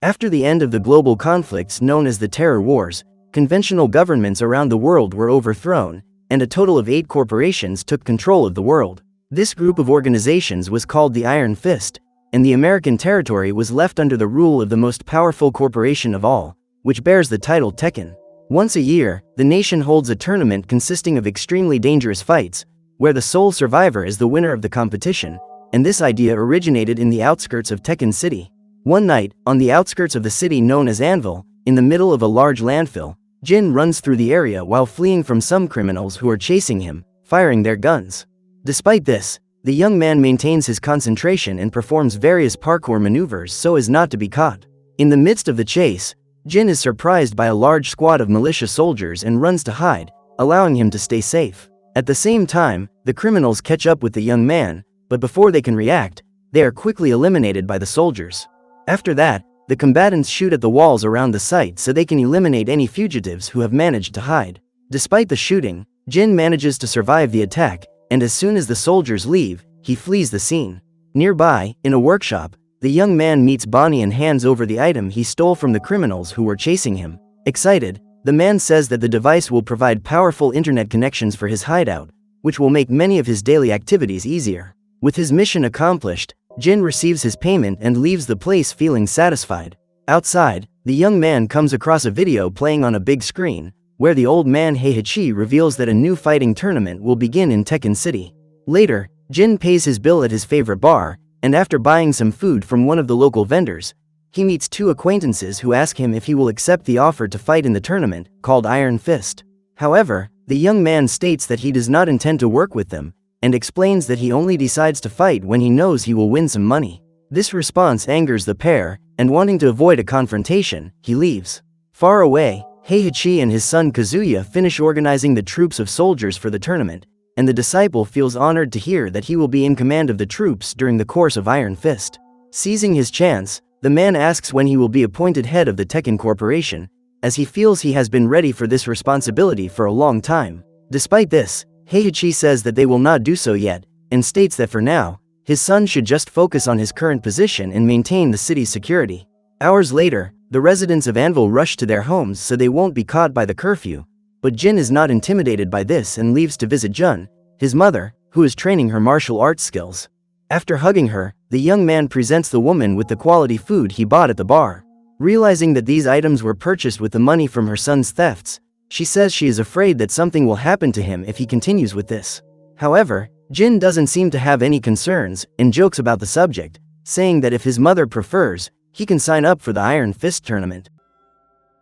After the end of the global conflicts known as the Terror Wars, conventional governments around the world were overthrown, and a total of 8 corporations took control of the world. This group of organizations was called the Iron Fist, and the American territory was left under the rule of the most powerful corporation of all, which bears the title Tekken. Once a year, the nation holds a tournament consisting of extremely dangerous fights, where the sole survivor is the winner of the competition, and this idea originated in the outskirts of Tekken City. One night, on the outskirts of the city known as Anvil, in the middle of a large landfill, Jin runs through the area while fleeing from some criminals who are chasing him, firing their guns. Despite this, the young man maintains his concentration and performs various parkour maneuvers so as not to be caught. In the midst of the chase, Jin is surprised by a large squad of militia soldiers and runs to hide, allowing him to stay safe. At the same time, the criminals catch up with the young man, but before they can react, they are quickly eliminated by the soldiers. After that, the combatants shoot at the walls around the site so they can eliminate any fugitives who have managed to hide. Despite the shooting, Jin manages to survive the attack, and as soon as the soldiers leave, he flees the scene. Nearby, in a workshop, the young man meets Bonnie and hands over the item he stole from the criminals who were chasing him. Excited, the man says that the device will provide powerful internet connections for his hideout, which will make many of his daily activities easier. With his mission accomplished, Jin receives his payment and leaves the place feeling satisfied. Outside, the young man comes across a video playing on a big screen, where the old man Heihachi reveals that a new fighting tournament will begin in Tekken City. Later, Jin pays his bill at his favorite bar, and after buying some food from one of the local vendors, he meets 2 acquaintances who ask him if he will accept the offer to fight in the tournament, called Iron Fist. However, the young man states that he does not intend to work with them, and explains that he only decides to fight when he knows he will win some money. This response angers the pair, and wanting to avoid a confrontation, he leaves. Far away, Heihachi and his son Kazuya finish organizing the troops of soldiers for the tournament, and the disciple feels honored to hear that he will be in command of the troops during the course of Iron Fist. Seizing his chance, the man asks when he will be appointed head of the Tekken Corporation, as he feels he has been ready for this responsibility for a long time. Despite this, Heihachi says that they will not do so yet, and states that for now, his son should just focus on his current position and maintain the city's security. Hours later, the residents of Anvil rush to their homes so they won't be caught by the curfew, but Jin is not intimidated by this and leaves to visit Jun, his mother, who is training her martial arts skills. After hugging her, the young man presents the woman with the quality food he bought at the bar. Realizing that these items were purchased with the money from her son's thefts, she says she is afraid that something will happen to him if he continues with this. However, Jin doesn't seem to have any concerns and jokes about the subject, saying that if his mother prefers, he can sign up for the Iron Fist tournament.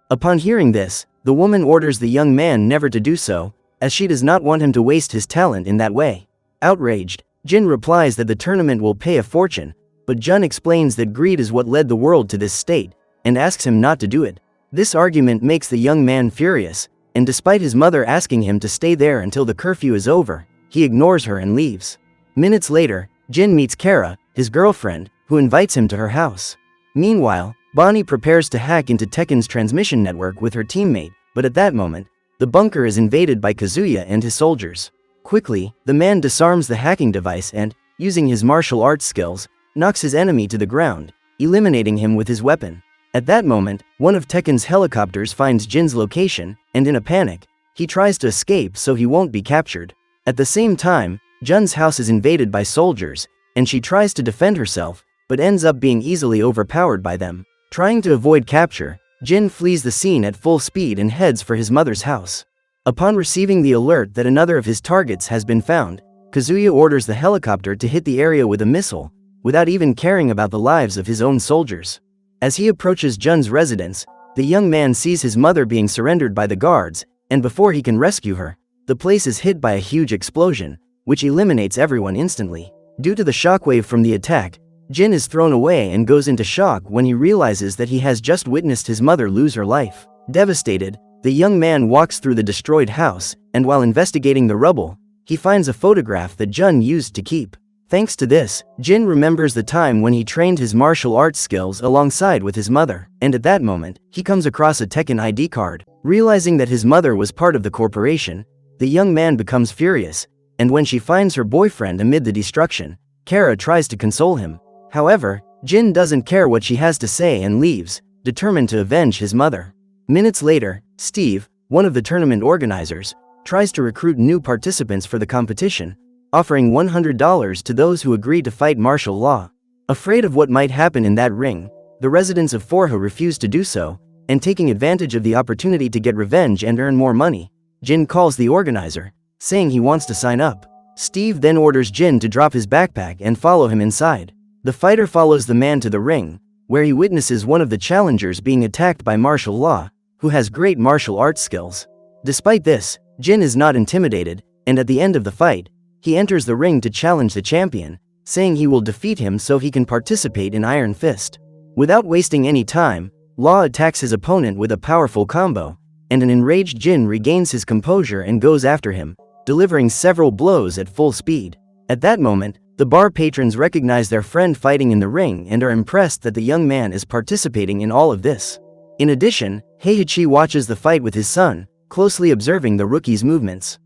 Upon hearing this, the woman orders the young man never to do so, as she does not want him to waste his talent in that way. Outraged, Jin replies that the tournament will pay a fortune, but Jun explains that greed is what led the world to this state, and asks him not to do it. This argument makes the young man furious, and despite his mother asking him to stay there until the curfew is over, he ignores her and leaves. Minutes later, Jin meets Kara, his girlfriend, who invites him to her house. Meanwhile, Bonnie prepares to hack into Tekken's transmission network with her teammate, but at that moment, the bunker is invaded by Kazuya and his soldiers. Quickly, the man disarms the hacking device and, using his martial arts skills, knocks his enemy to the ground, eliminating him with his weapon. At that moment, one of Tekken's helicopters finds Jin's location, and in a panic, he tries to escape so he won't be captured. At the same time, Jun's house is invaded by soldiers, and she tries to defend herself, but ends up being easily overpowered by them. Trying to avoid capture, Jin flees the scene at full speed and heads for his mother's house. Upon receiving the alert that another of his targets has been found, Kazuya orders the helicopter to hit the area with a missile, without even caring about the lives of his own soldiers. As he approaches Jun's residence, the young man sees his mother being surrendered by the guards, and before he can rescue her, the place is hit by a huge explosion, which eliminates everyone instantly. Due to the shockwave from the attack, Jin is thrown away and goes into shock when he realizes that he has just witnessed his mother lose her life. Devastated, the young man walks through the destroyed house, and while investigating the rubble, he finds a photograph that Jun used to keep. Thanks to this, Jin remembers the time when he trained his martial arts skills alongside with his mother, and at that moment, he comes across a Tekken ID card. Realizing that his mother was part of the corporation, the young man becomes furious, and when she finds her boyfriend amid the destruction, Kara tries to console him. However, Jin doesn't care what she has to say and leaves, determined to avenge his mother. Minutes later, Steve, one of the tournament organizers, tries to recruit new participants for the competition, offering $100 to those who agree to fight martial law. Afraid of what might happen in that ring, the residents of Forja refuse to do so, and taking advantage of the opportunity to get revenge and earn more money, Jin calls the organizer, saying he wants to sign up. Steve then orders Jin to drop his backpack and follow him inside. The fighter follows the man to the ring, where he witnesses one of the challengers being attacked by martial law, who has great martial arts skills. Despite this, Jin is not intimidated, and at the end of the fight, he enters the ring to challenge the champion, saying he will defeat him so he can participate in Iron Fist. Without wasting any time, Law attacks his opponent with a powerful combo, and an enraged Jin regains his composure and goes after him, delivering several blows at full speed. At that moment, the bar patrons recognize their friend fighting in the ring and are impressed that the young man is participating in all of this. In addition, Heihachi watches the fight with his son, closely observing the rookie's movements.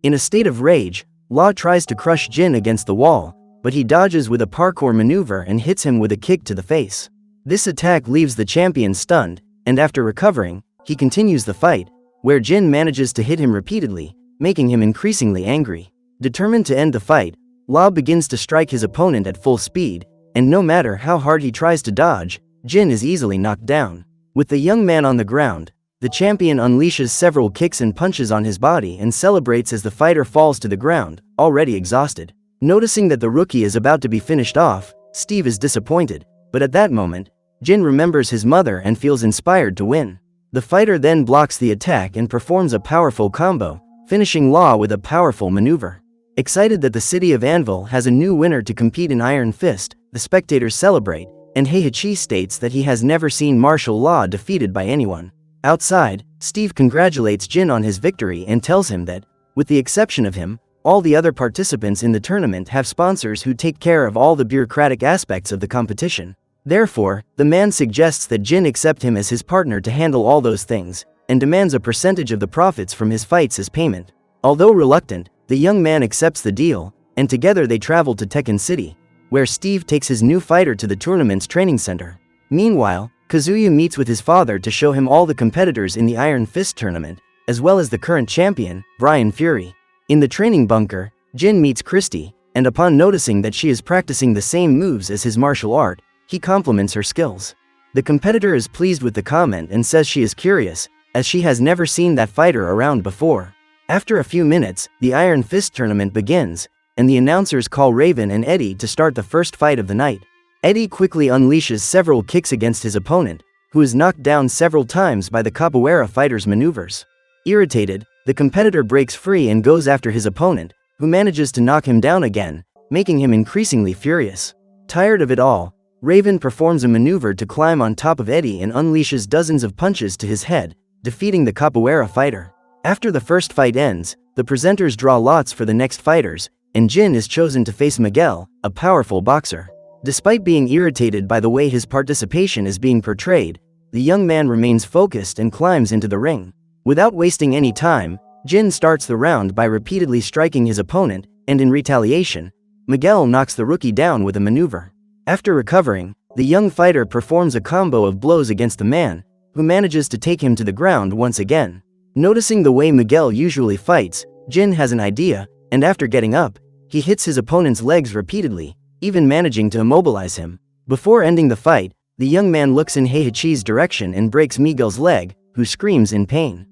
In a state of rage, Law tries to crush Jin against the wall, but he dodges with a parkour maneuver and hits him with a kick to the face. This attack leaves the champion stunned, and after recovering, he continues the fight, where Jin manages to hit him repeatedly, making him increasingly angry. Determined to end the fight, Law begins to strike his opponent at full speed, and no matter how hard he tries to dodge, Jin is easily knocked down. With the young man on the ground, the champion unleashes several kicks and punches on his body and celebrates as the fighter falls to the ground, already exhausted. Noticing that the rookie is about to be finished off, Steve is disappointed, but at that moment, Jin remembers his mother and feels inspired to win. The fighter then blocks the attack and performs a powerful combo, finishing Law with a powerful maneuver. Excited that the city of Anvil has a new winner to compete in Iron Fist, the spectators celebrate, and Heihachi states that he has never seen martial law defeated by anyone. Outside, Steve congratulates Jin on his victory and tells him that, with the exception of him, all the other participants in the tournament have sponsors who take care of all the bureaucratic aspects of the competition. Therefore, the man suggests that Jin accept him as his partner to handle all those things, and demands a percentage of the profits from his fights as payment. Although reluctant, the young man accepts the deal, and together they travel to Tekken City, where Steve takes his new fighter to the tournament's training center. Meanwhile, Kazuya meets with his father to show him all the competitors in the Iron Fist tournament, as well as the current champion, Brian Fury. In the training bunker, Jin meets Christy, and upon noticing that she is practicing the same moves as his martial art, he compliments her skills. The competitor is pleased with the comment and says she is curious, as she has never seen that fighter around before. After a few minutes, the Iron Fist tournament begins, and the announcers call Raven and Eddie to start the first fight of the night. Eddie quickly unleashes several kicks against his opponent, who is knocked down several times by the capoeira fighter's maneuvers. Irritated, the competitor breaks free and goes after his opponent, who manages to knock him down again, making him increasingly furious. Tired of it all, Raven performs a maneuver to climb on top of Eddie and unleashes dozens of punches to his head, defeating the capoeira fighter. After the first fight ends, the presenters draw lots for the next fighters, and Jin is chosen to face Miguel, a powerful boxer. Despite being irritated by the way his participation is being portrayed, the young man remains focused and climbs into the ring. Without wasting any time, Jin starts the round by repeatedly striking his opponent, and in retaliation, Miguel knocks the rookie down with a maneuver. After recovering, the young fighter performs a combo of blows against the man, who manages to take him to the ground once again. Noticing the way Miguel usually fights, Jin has an idea, and after getting up, he hits his opponent's legs repeatedly, even managing to immobilize him. Before ending the fight, the young man looks in Heihachi's direction and breaks Miguel's leg, who screams in pain.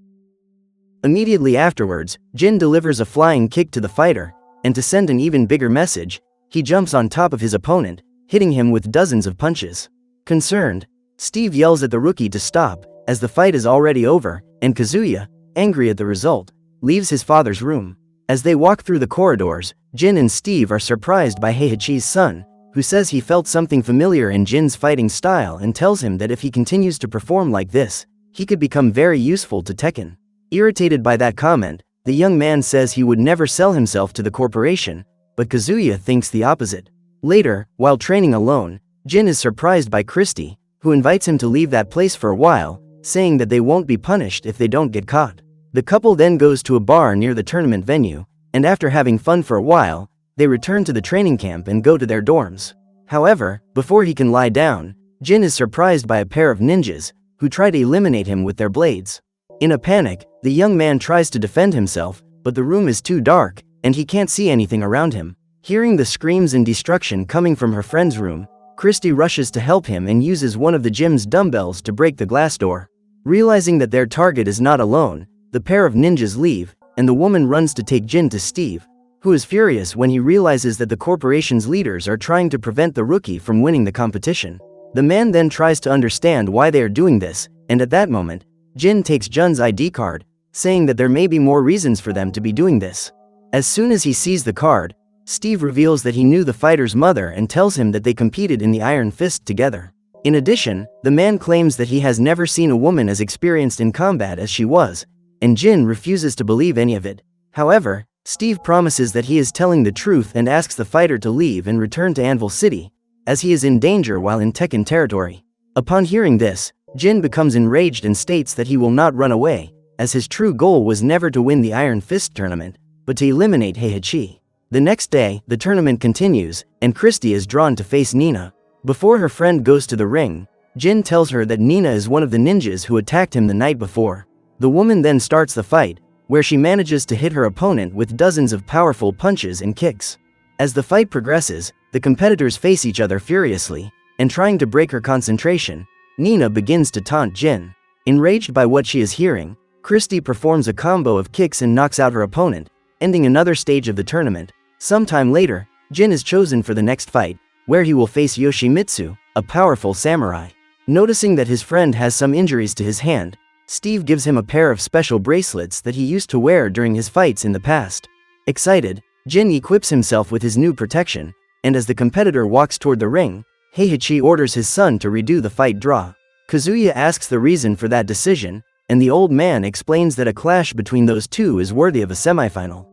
Immediately afterwards, Jin delivers a flying kick to the fighter, and to send an even bigger message, he jumps on top of his opponent, hitting him with dozens of punches. Concerned, Steve yells at the rookie to stop, as the fight is already over, and Kazuya, angry at the result, leaves his father's room. As they walk through the corridors, Jin and Steve are surprised by Heihachi's son, who says he felt something familiar in Jin's fighting style and tells him that if he continues to perform like this, he could become very useful to Tekken. Irritated by that comment, the young man says he would never sell himself to the corporation, but Kazuya thinks the opposite. Later, while training alone, Jin is surprised by Christy, who invites him to leave that place for a while, saying that they won't be punished if they don't get caught. The couple then goes to a bar near the tournament venue, and after having fun for a while, they return to the training camp and go to their dorms. However, before he can lie down, Jin is surprised by a pair of ninjas, who try to eliminate him with their blades. In a panic, the young man tries to defend himself, but the room is too dark, and he can't see anything around him. Hearing the screams and destruction coming from her friend's room, Christy rushes to help him and uses one of the gym's dumbbells to break the glass door. Realizing that their target is not alone, the pair of ninjas leave, and the woman runs to take Jin to Steve, who is furious when he realizes that the corporation's leaders are trying to prevent the rookie from winning the competition. The man then tries to understand why they are doing this, and at that moment, Jin takes Jun's ID card, saying that there may be more reasons for them to be doing this. As soon as he sees the card, Steve reveals that he knew the fighter's mother and tells him that they competed in the Iron Fist together. In addition, the man claims that he has never seen a woman as experienced in combat as she was, and Jin refuses to believe any of it. However, Steve promises that he is telling the truth and asks the fighter to leave and return to Anvil City, as he is in danger while in Tekken territory. Upon hearing this, Jin becomes enraged and states that he will not run away, as his true goal was never to win the Iron Fist tournament, but to eliminate Heihachi. The next day, the tournament continues, and Christy is drawn to face Nina. Before her friend goes to the ring, Jin tells her that Nina is one of the ninjas who attacked him the night before. The woman then starts the fight, where she manages to hit her opponent with dozens of powerful punches and kicks. As the fight progresses, the competitors face each other furiously, and trying to break her concentration, Nina begins to taunt Jin. Enraged by what she is hearing, Christy performs a combo of kicks and knocks out her opponent, ending another stage of the tournament. Sometime later, Jin is chosen for the next fight, where he will face Yoshimitsu, a powerful samurai. Noticing that his friend has some injuries to his hand, Steve gives him a pair of special bracelets that he used to wear during his fights in the past. Excited, Jin equips himself with his new protection, and as the competitor walks toward the ring, Heihachi orders his son to redo the fight draw. Kazuya asks the reason for that decision, and the old man explains that a clash between those two is worthy of a semifinal.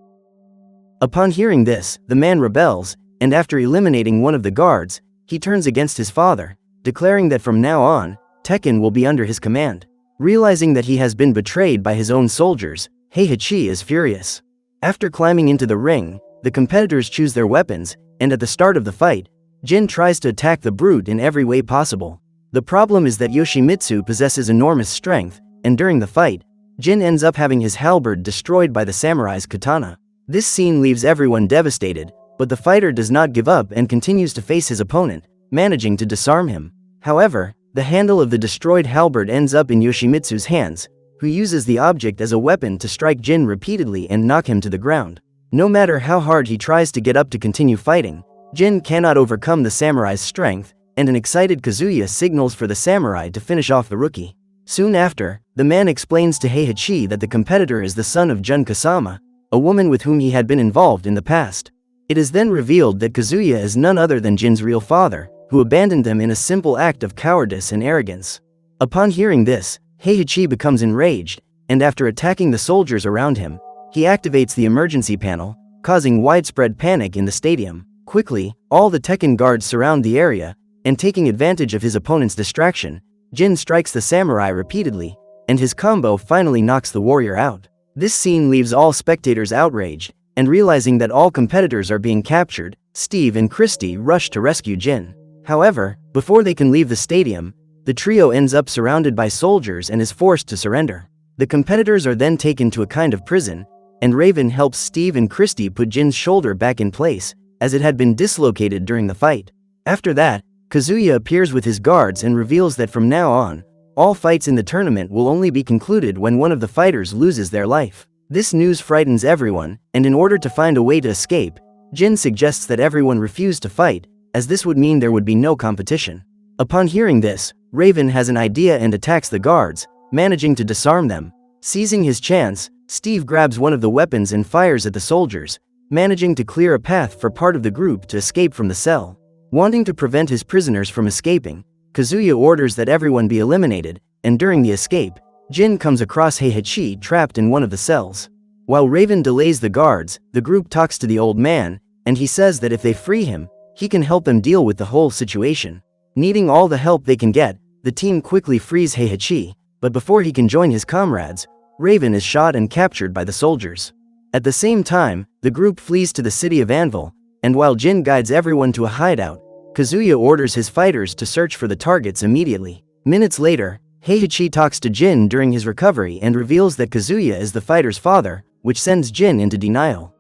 Upon hearing this, the man rebels, and after eliminating one of the guards, he turns against his father, declaring that from now on, Tekken will be under his command. Realizing that he has been betrayed by his own soldiers, Heihachi is furious. After climbing into the ring, the competitors choose their weapons, and at the start of the fight, Jin tries to attack the brute in every way possible. The problem is that Yoshimitsu possesses enormous strength, and during the fight, Jin ends up having his halberd destroyed by the samurai's katana. This scene leaves everyone devastated, but the fighter does not give up and continues to face his opponent, managing to disarm him. However, the handle of the destroyed halberd ends up in Yoshimitsu's hands, who uses the object as a weapon to strike Jin repeatedly and knock him to the ground. No matter how hard he tries to get up to continue fighting, Jin cannot overcome the samurai's strength, and an excited Kazuya signals for the samurai to finish off the rookie. Soon after, the man explains to Heihachi that the competitor is the son of Jun Kasama, a woman with whom he had been involved in the past. It is then revealed that Kazuya is none other than Jin's real father, who abandoned them in a simple act of cowardice and arrogance. Upon hearing this, Heihachi becomes enraged, and after attacking the soldiers around him, he activates the emergency panel, causing widespread panic in the stadium. Quickly, all the Tekken guards surround the area, and taking advantage of his opponent's distraction, Jin strikes the samurai repeatedly, and his combo finally knocks the warrior out. This scene leaves all spectators outraged, and realizing that all competitors are being captured, Steve and Christy rush to rescue Jin. However, before they can leave the stadium, the trio ends up surrounded by soldiers and is forced to surrender. The competitors are then taken to a kind of prison, and Raven helps Steve and Christy put Jin's shoulder back in place, as it had been dislocated during the fight. After that, Kazuya appears with his guards and reveals that from now on, all fights in the tournament will only be concluded when one of the fighters loses their life. This news frightens everyone, and in order to find a way to escape, Jin suggests that everyone refuse to fight, as this would mean there would be no competition. Upon hearing this, Raven has an idea and attacks the guards, managing to disarm them. Seizing his chance, Steve grabs one of the weapons and fires at the soldiers, managing to clear a path for part of the group to escape from the cell. Wanting to prevent his prisoners from escaping, Kazuya orders that everyone be eliminated, and during the escape, Jin comes across Heihachi trapped in one of the cells. While Raven delays the guards, the group talks to the old man, and he says that if they free him, he can help them deal with the whole situation. Needing all the help they can get, the team quickly frees Heihachi, but before he can join his comrades, Raven is shot and captured by the soldiers. At the same time, the group flees to the city of Anvil, and while Jin guides everyone to a hideout, Kazuya orders his fighters to search for the targets immediately. Minutes later, Heihachi talks to Jin during his recovery and reveals that Kazuya is the fighter's father, which sends Jin into denial.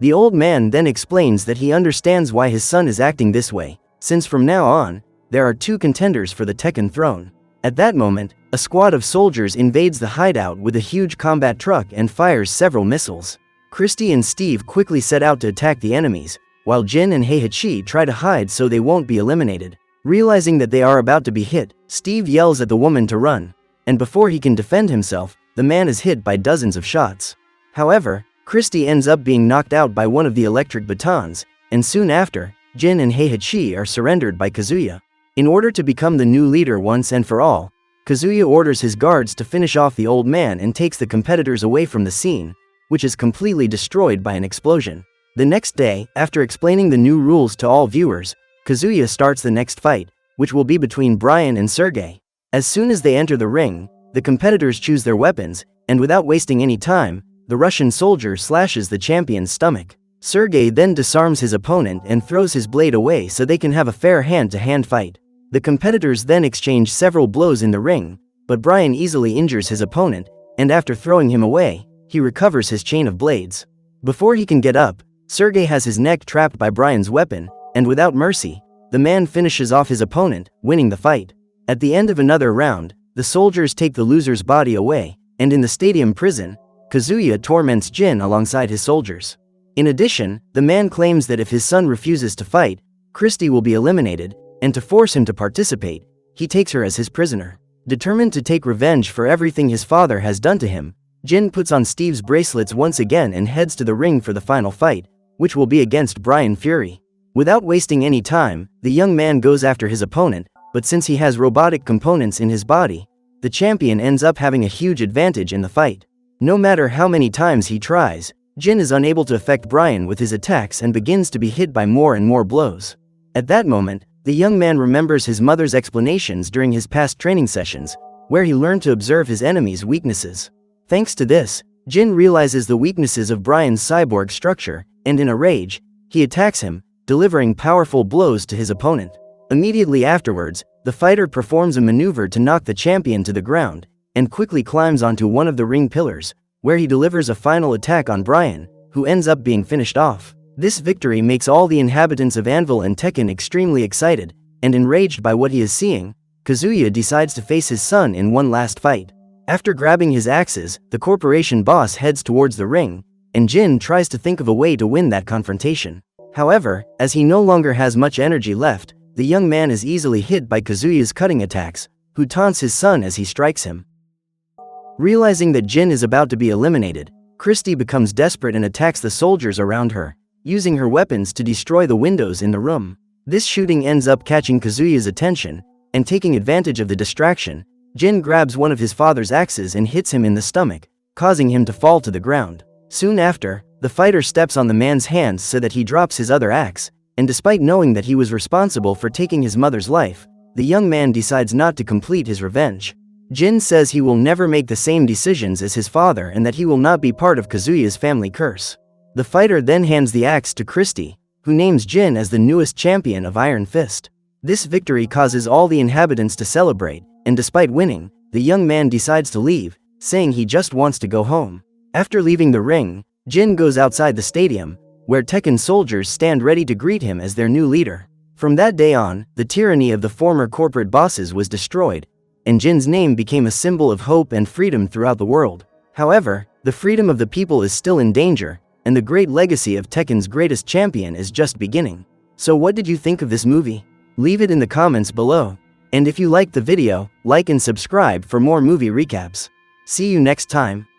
The old man then explains that he understands why his son is acting this way, since from now on, there are two contenders for the Tekken throne. At that moment, a squad of soldiers invades the hideout with a huge combat truck and fires several missiles. Christy and Steve quickly set out to attack the enemies, while Jin and Heihachi try to hide so they won't be eliminated. Realizing that they are about to be hit, Steve yells at the woman to run, and before he can defend himself, the man is hit by dozens of shots. However, Christy ends up being knocked out by one of the electric batons, and soon after, Jin and Heihachi are surrendered by Kazuya. In order to become the new leader once and for all, Kazuya orders his guards to finish off the old man and takes the competitors away from the scene, which is completely destroyed by an explosion. The next day, after explaining the new rules to all viewers, Kazuya starts the next fight, which will be between Brian and Sergey. As soon as they enter the ring, the competitors choose their weapons, and without wasting any time, the Russian soldier slashes the champion's stomach. Sergey then disarms his opponent and throws his blade away so they can have a fair hand-to-hand fight. The competitors then exchange several blows in the ring, but Brian easily injures his opponent, and after throwing him away, he recovers his chain of blades. Before he can get up, Sergey has his neck trapped by Brian's weapon, and without mercy, the man finishes off his opponent, winning the fight. At the end of another round, the soldiers take the loser's body away, and in the stadium prison, Kazuya torments Jin alongside his soldiers. In addition, the man claims that if his son refuses to fight, Christy will be eliminated, and to force him to participate, he takes her as his prisoner. Determined to take revenge for everything his father has done to him, Jin puts on Steve's bracelets once again and heads to the ring for the final fight, which will be against Brian Fury. Without wasting any time, the young man goes after his opponent, but since he has robotic components in his body, the champion ends up having a huge advantage in the fight. No matter how many times he tries, Jin is unable to affect Brian with his attacks and begins to be hit by more and more blows. At that moment, the young man remembers his mother's explanations during his past training sessions, where he learned to observe his enemy's weaknesses. Thanks to this, Jin realizes the weaknesses of Brian's cyborg structure, and in a rage, he attacks him, delivering powerful blows to his opponent. Immediately afterwards, the fighter performs a maneuver to knock the champion to the ground, and quickly climbs onto one of the ring pillars, where he delivers a final attack on Brian, who ends up being finished off. This victory makes all the inhabitants of Anvil and Tekken extremely excited, and enraged by what he is seeing, Kazuya decides to face his son in one last fight. After grabbing his axes, the corporation boss heads towards the ring, and Jin tries to think of a way to win that confrontation. However, as he no longer has much energy left, the young man is easily hit by Kazuya's cutting attacks, who taunts his son as he strikes him. Realizing that Jin is about to be eliminated, Christy becomes desperate and attacks the soldiers around her, using her weapons to destroy the windows in the room. This shooting ends up catching Kazuya's attention, and taking advantage of the distraction, Jin grabs one of his father's axes and hits him in the stomach, causing him to fall to the ground. Soon after, the fighter steps on the man's hands so that he drops his other axe, and despite knowing that he was responsible for taking his mother's life, the young man decides not to complete his revenge. Jin says he will never make the same decisions as his father and that he will not be part of Kazuya's family curse. The fighter then hands the axe to Christy, who names Jin as the newest champion of Iron Fist. This victory causes all the inhabitants to celebrate, and despite winning, the young man decides to leave, saying he just wants to go home. After leaving the ring, Jin goes outside the stadium, where Tekken soldiers stand ready to greet him as their new leader. From that day on, the tyranny of the former corporate bosses was destroyed, and Jin's name became a symbol of hope and freedom throughout the world. However, the freedom of the people is still in danger, and the great legacy of Tekken's greatest champion is just beginning. So what did you think of this movie? Leave it in the comments below. And if you liked the video, like and subscribe for more movie recaps. See you next time.